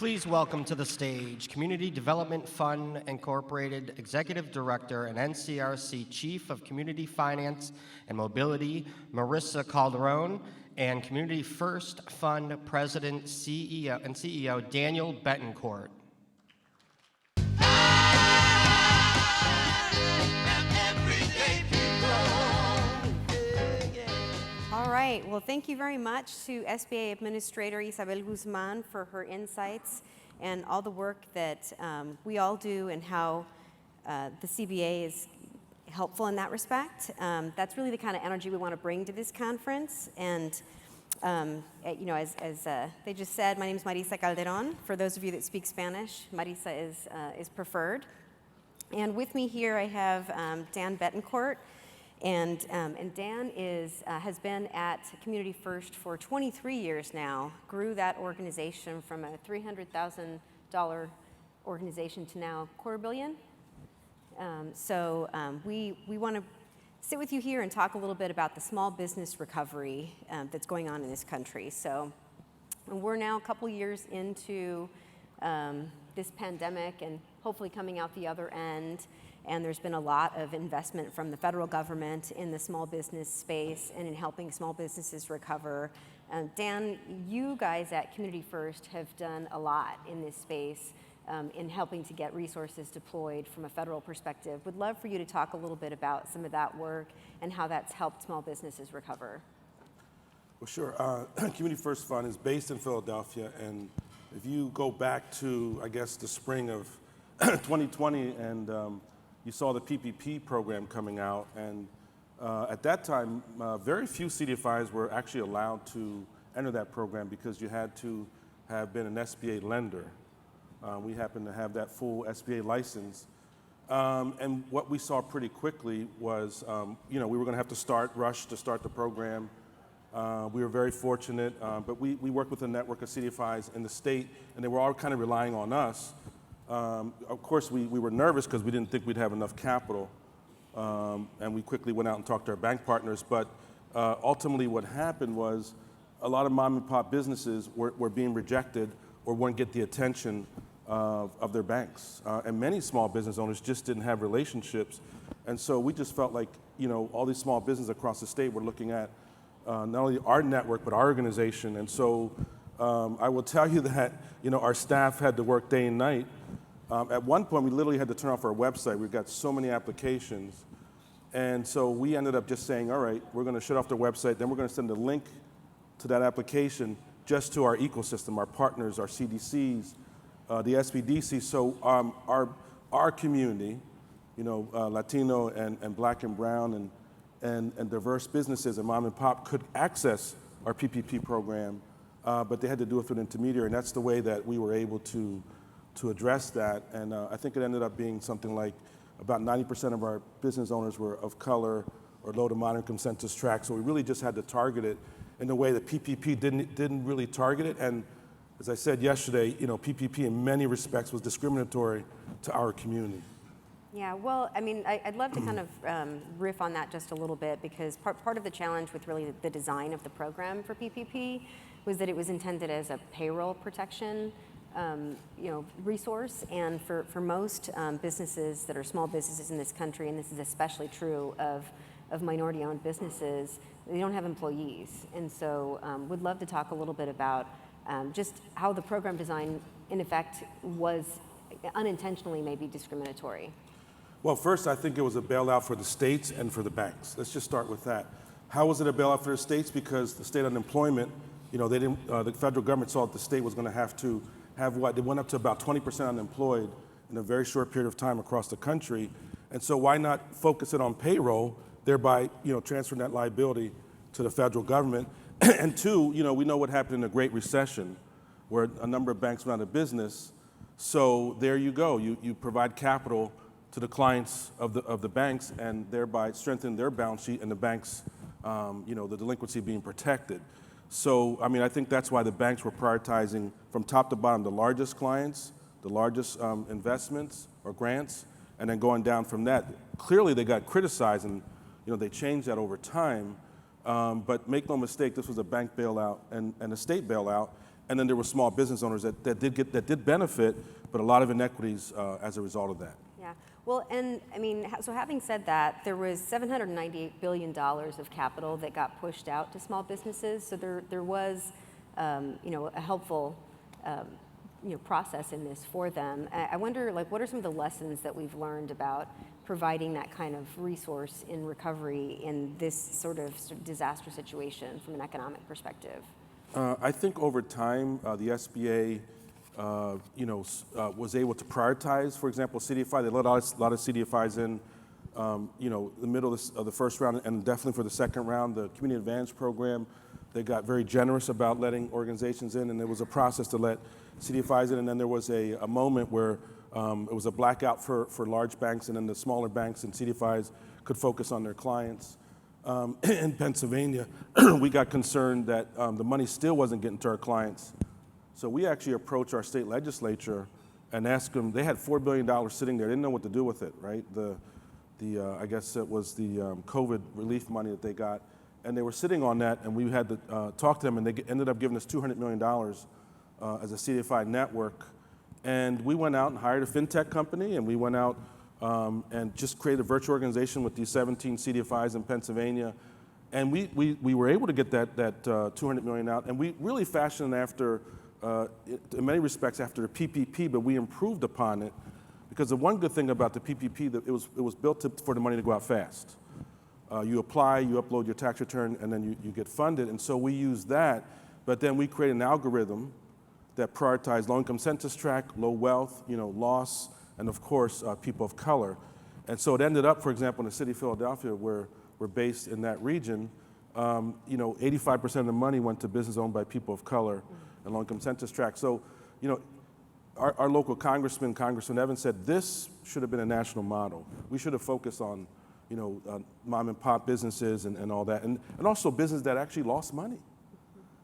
Please welcome to the stage Community Development Fund Incorporated Executive Director and NCRC Chief of Community Finance and Mobility, Marissa Calderon, and Community First Fund President and CEO, Daniel Betancourt. All right, well, thank you very much to SBA Administrator Isabel Guzman for her insights and all the work that we all do and how the CBA is helpful in that respect. That's really the kind of energy we want to bring to this conference. And, you know, as they just said, my name is Marisa Calderon. For those of you that speak Spanish, Marisa is preferred. And with me here I have Dan Betancourt. And Dan has been at Community First for 23 years now, grew that organization from a $300,000 organization to now $250 million. We want to sit with you here and talk a little bit about the small business recovery that's going on in this country. So we're now a couple years into this pandemic and hopefully coming out the other end. And there's been a lot of investment from the federal government in the small business space and in helping small businesses recover. Dan, you guys at Community First have done a lot in this space in helping to get resources deployed from a federal perspective. Would love for you to talk a little bit about some of that work and how that's helped small businesses recover. Well, sure. Community First Fund is based in Philadelphia, and if you go back to, I guess, the spring of 2020 and you saw the PPP program coming out, and at that time, very few CDFIs were actually allowed to enter that program because you had to have been an SBA lender. We happened to have that full SBA license. And what we saw pretty quickly was, you know, we were going to have to rush to start the program. We were very fortunate, but we worked with a network of CDFIs in the state, and they were all kind of relying on us. Of course, we were nervous because we didn't think we'd have enough capital, and we quickly went out and talked to our bank partners. But ultimately what happened was a lot of mom and pop businesses were being rejected or wouldn't get the attention of their banks. And many small business owners just didn't have relationships. And so we just felt like, you know, all these small businesses across the state were looking at not only our network, but our organization. And so I will tell you that, you know, our staff had to work day and night. At one point, we literally had to turn off our website. We got so many applications. And so we ended up just saying, all right, we're going to shut off the website. Then we're going to send a link to that application just to our ecosystem, our partners, our CDCs, the SBDC. So our community, you know, Latino and Black and Brown and diverse businesses and mom and pop could access our PPP program, but they had to do it through an intermediary. And that's the way that we were able to address that. And I think it ended up being something like about 90% of our business owners were of color or low to moderate income census tract. So we really just had to target it in a way that PPP didn't really target it. And as I said yesterday, you know, PPP in many respects was discriminatory to our community. Yeah, well, I mean, I'd love to kind of riff on that just a little bit, because part of the challenge with really the design of the program for PPP was that it was intended as a payroll protection you know, resource, and for most businesses that are small businesses in this country, and this is especially true of minority-owned businesses, they don't have employees. And so would love to talk a little bit about just how the program design, in effect, was unintentionally maybe discriminatory. Well, first, I think it was a bailout for the states and for the banks. Let's just start with that. How was it a bailout for the states? Because the state unemployment, you know, they didn't. The federal government saw that the state was going to have what? They went up to about 20% unemployed in a very short period of time across the country. And so why not focus it on payroll, thereby, you know, transferring that liability to the federal government? And two, you know, we know what happened in the Great Recession, where a number of banks went out of business. So there you go. You provide capital to the clients of the banks, and thereby strengthen their balance sheet and the banks, you know, the delinquency being protected. So, I mean, I think that's why the banks were prioritizing from top to bottom the largest clients, the largest investments or grants, and then going down from that. Clearly, they got criticized, and you know they changed that over time. But make no mistake, this was a bank bailout and a state bailout, And then there were small business owners that did benefit, but a lot of inequities as a result of that. Yeah. Well, and I mean, so having said that, there was $798 billion of capital that got pushed out to small businesses. So there was, a helpful, process in this for them. I wonder, like, what are some of the lessons that we've learned about providing that kind of resource in recovery in this sort of disaster situation from an economic perspective? I think over time, the SBA, was able to prioritize, for example, CDFI. They let a lot of CDFIs in, the middle of the first round, and definitely for the second round. The Community Advantage Program, they got very generous about letting organizations in, and there was a process to let CDFIs in, and then there was a moment where it was a blackout for large banks, and then the smaller banks and CDFIs could focus on their clients. In Pennsylvania, we got concerned that the money still wasn't getting to our clients. So we actually approached our state legislature and asked them, they had $4 billion sitting there, they didn't know what to do with it, right? I guess it was the COVID relief money that they got. And they were sitting on that, and we had to talk to them, and they ended up giving us $200 million as a CDFI network. And we went out and hired a fintech company, and we went out and just created a virtual organization with these 17 CDFIs in Pennsylvania. And we were able to get that $200 million out, and we really fashioned after, in many respects, after the PPP, but we improved upon it. Because the one good thing about the PPP, that it was built for the money to go out fast. You apply, you upload your tax return, and then you get funded. And so we used that, but then we created an algorithm that prioritized low-income census tract, low wealth, loss, and of course, people of color. And so it ended up, for example, in the city of Philadelphia, where we're based in that region, 85% of the money went to business owned by people of color and low-income census tract. So, our local Congressman Evans said this should have been a national model. We should have focused on, mom and pop businesses and all that, and also businesses that actually lost money.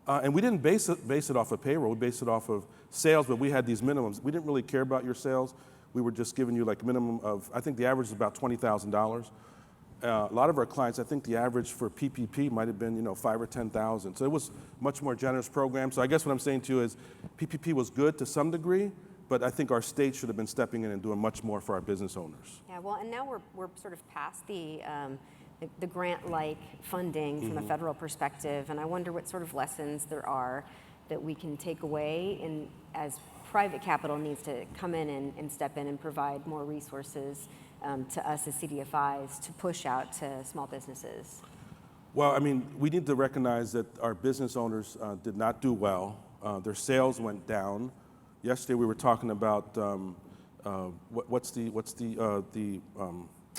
And we didn't base it off of payroll. We based it off of sales, but we had these minimums. We didn't really care about your sales. We were just giving you like a minimum of, I think the average is about $20,000. A lot of our clients, I think the average for PPP might have been, $5,000 or $10,000. So it was a much more generous program. So I guess what I'm saying to you is PPP was good to some degree, but I think our state should have been stepping in and doing much more for our business owners. Yeah, well, and now we're sort of past the grant-like funding from a federal perspective, and I wonder what sort of lessons there are that we can take away as private capital needs to come in and step in and provide more resources to us as CDFIs to push out to small businesses. Well, I mean, we need to recognize that our business owners did not do well. Their sales went down. Yesterday we were talking about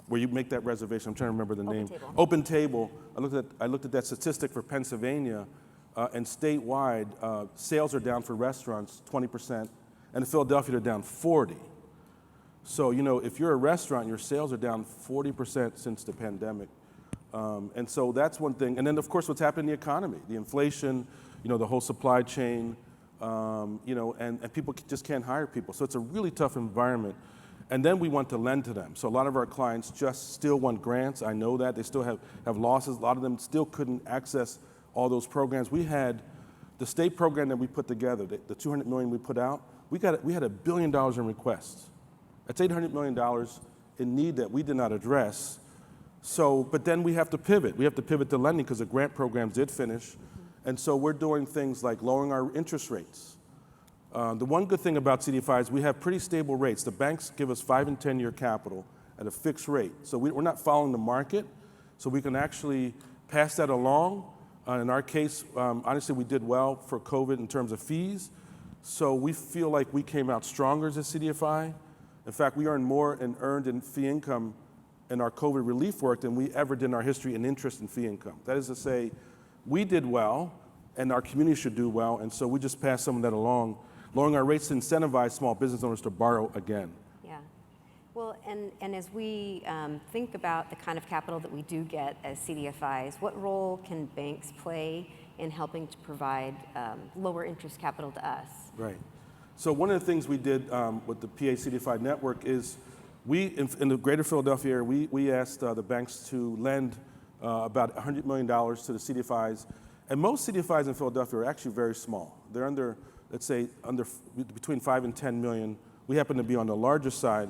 where you make that reservation. I'm trying to remember the name. Table. Open Table. I looked at that statistic for Pennsylvania, and statewide, sales are down for restaurants 20%, and in Philadelphia they're down 40%. So, if you're a restaurant, your sales are down 40% since the pandemic. And so that's one thing. And then, of course, what's happened in the economy, the inflation, the whole supply chain, and people just can't hire people. So it's a really tough environment. And then we want to lend to them. So a lot of our clients just still want grants. I know that. They still have losses. A lot of them still couldn't access all those programs. We had the state program that we put together, the $200 million we put out, we had $1 billion in requests. That's $800 million in need that we did not address. So, but then we have to pivot. We have to pivot to lending because the grant programs did finish. And so we're doing things like lowering our interest rates. The one good thing about CDFI is we have pretty stable rates. The banks give us 5 and 10-year capital at a fixed rate. So we're not following the market, so we can actually pass that along. In our case, honestly, we did well for COVID in terms of fees. So we feel like we came out stronger as a CDFI. In fact, we earned more and earned in fee income in our COVID relief work than we ever did in our history in interest and fee income. That is to say, we did well, and our community should do well, and so we just passed some of that along, lowering our rates to incentivize small business owners to borrow again. Yeah. Well, and as we think about the kind of capital that we do get as CDFIs, what role can banks play in helping to provide lower interest capital to us? Right. So one of the things we did with the PA CDFI network is in the greater Philadelphia area, we asked the banks to lend about $100 million to the CDFIs. And most CDFIs in Philadelphia are actually very small. They're under let's say between 5 and 10 million. We happen to be on the larger side.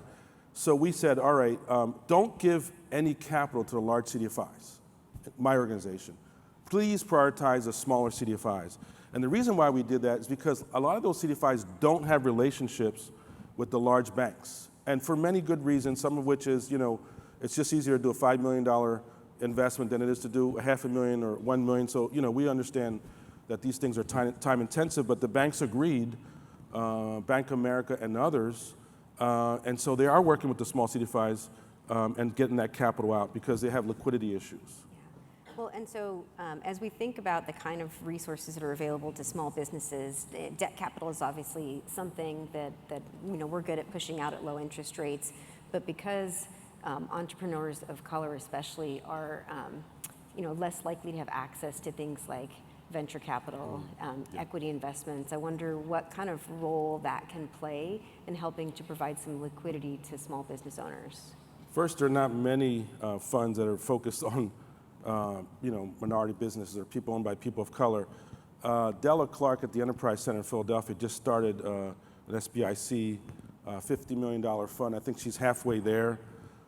So we said, all right, don't give any capital to the large CDFIs, my organization. Please prioritize the smaller CDFIs. And the reason why we did that is because a lot of those CDFIs don't have relationships with the large banks. And for many good reasons, some of which is, it's just easier to do a $5 million investment than it is to do $500,000 or $1 million. So, we understand that these things are time intensive, but the banks agreed, Bank of America and others, and so they are working with the small CDFIs and getting that capital out because they have liquidity issues. Well, and so as we think about the kind of resources that are available to small businesses, debt capital is obviously something that we're good at pushing out at low interest rates, but because entrepreneurs of color especially are less likely to have access to things like venture capital, equity investments, I wonder what kind of role that can play in helping to provide some liquidity to small business owners. First, there are not many funds that are focused on minority businesses or people owned by people of color. Della Clark at the Enterprise Center in Philadelphia just started an SBIC $50 million fund. I think she's halfway there.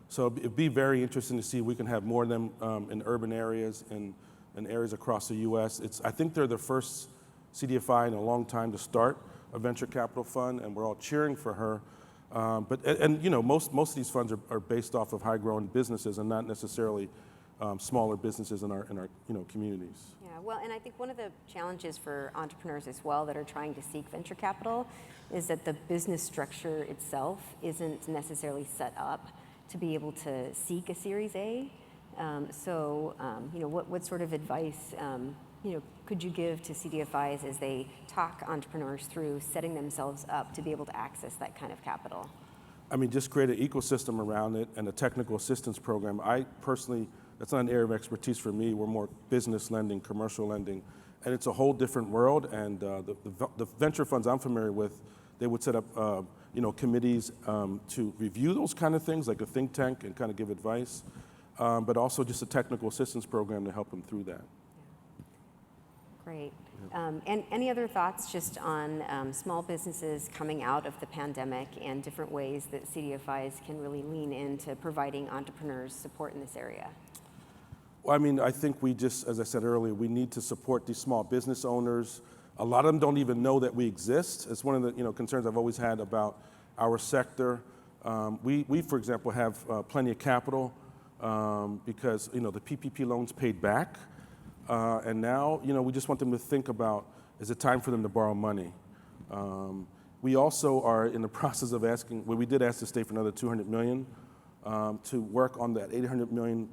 So it'd be very interesting to see if we can have more of them in urban areas and areas across the U.S. I think they're the first CDFI in a long time to start a venture capital fund, and we're all cheering for her. Most of these funds are based off of high-growing businesses and not necessarily smaller businesses in our communities. Yeah, well, and I think one of the challenges for entrepreneurs as well that are trying to seek venture capital is that the business structure itself isn't necessarily set up to be able to seek a Series A. What sort of advice could you give to CDFIs as they talk entrepreneurs through setting themselves up to be able to access that kind of capital? I mean, just create an ecosystem around it and a technical assistance program. I personally, that's not an area of expertise for me. We're more business lending, commercial lending, and it's a whole different world. And the venture funds I'm familiar with, they would set up committees to review those kind of things, like a think tank, and kind of give advice, but also just a technical assistance program to help them through that. Great. And any other thoughts just on small businesses coming out of the pandemic and different ways that CDFIs can really lean into providing entrepreneurs support in this area? Well, I mean, I think we just, as I said earlier, we need to support these small business owners. A lot of them don't even know that we exist. It's one of the concerns I've always had about our sector. We, for example, have plenty of capital because the PPP loans paid back. And now, we just want them to think about, is it time for them to borrow money? We also are in the process of asking, we did ask the state for another $200 million to work on that $800 million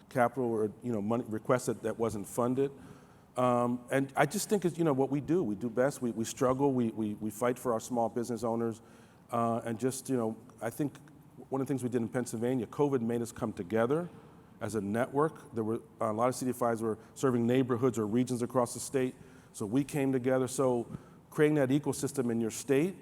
capital or money requested that wasn't funded. And I just think it's what we do best. We struggle, we fight for our small business owners, and just I think one of the things we did in Pennsylvania, COVID made us come together as a network. There were a lot of CDFIs were serving neighborhoods or regions across the state, so we came together. So creating that ecosystem in your state,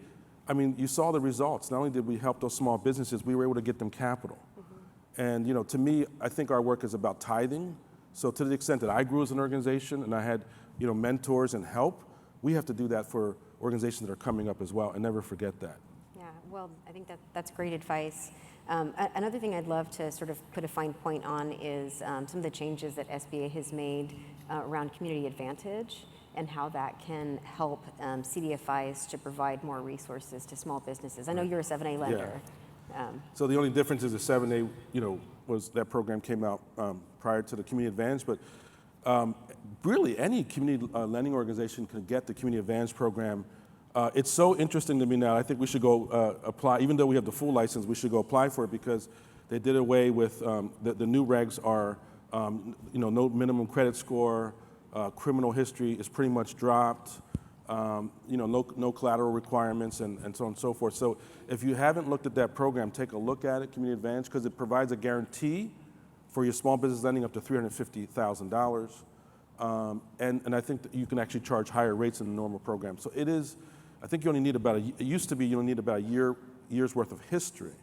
I mean, you saw the results. Not only did we help those small businesses, we were able to get them capital. Mm-hmm. And to me, I think our work is about tithing. So to the extent that I grew as an organization and I had mentors and help, we have to do that for organizations that are coming up as well, and never forget that. Yeah, well, I think that's great advice. Another thing I'd love to sort of put a fine point on is some of the changes that SBA has made around Community Advantage and how that can help CDFIs to provide more resources to small businesses. I know you're a 7A lender. Yeah. So the only difference is the 7A, was that program came out prior to the Community Advantage, but really any community lending organization can get the Community Advantage program. It's so interesting to me now. I think we should go apply, even though we have the full license, we should go apply for it because they did away with, the new regs are, no minimum credit score, criminal history is pretty much dropped, no collateral requirements and so on and so forth. So if you haven't looked at that program, take a look at it, Community Advantage, because it provides a guarantee for your small business lending up to $350,000. And I think that you can actually charge higher rates than the normal program. So it is, I think you only need it used to be you only need about a year's worth of history.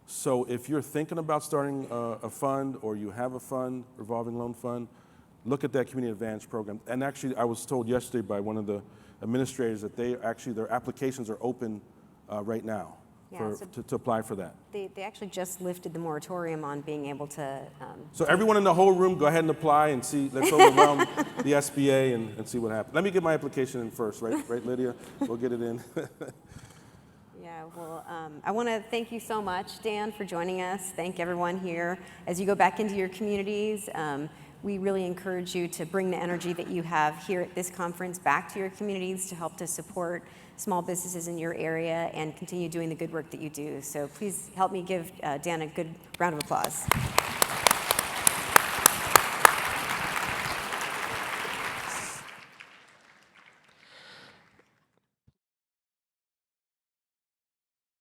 So if you're thinking about starting a fund or you have a fund, revolving loan fund, look at that Community Advantage program. And actually, I was told yesterday by one of the administrators that their applications are open right now Yeah, so to apply for that. They actually just lifted the moratorium on being able to. So everyone in the whole room, go ahead and apply and see. Let's overwhelm the SBA and see what happens. Let me get my application in first, right, Lydia? We'll get it in. Yeah, well, I want to thank you so much, Dan, for joining us. Thank everyone here. As you go back into your communities, we really encourage you to bring the energy that you have here at this conference back to your communities to help to support small businesses in your area and continue doing the good work that you do. So please help me give Dan a good round of applause.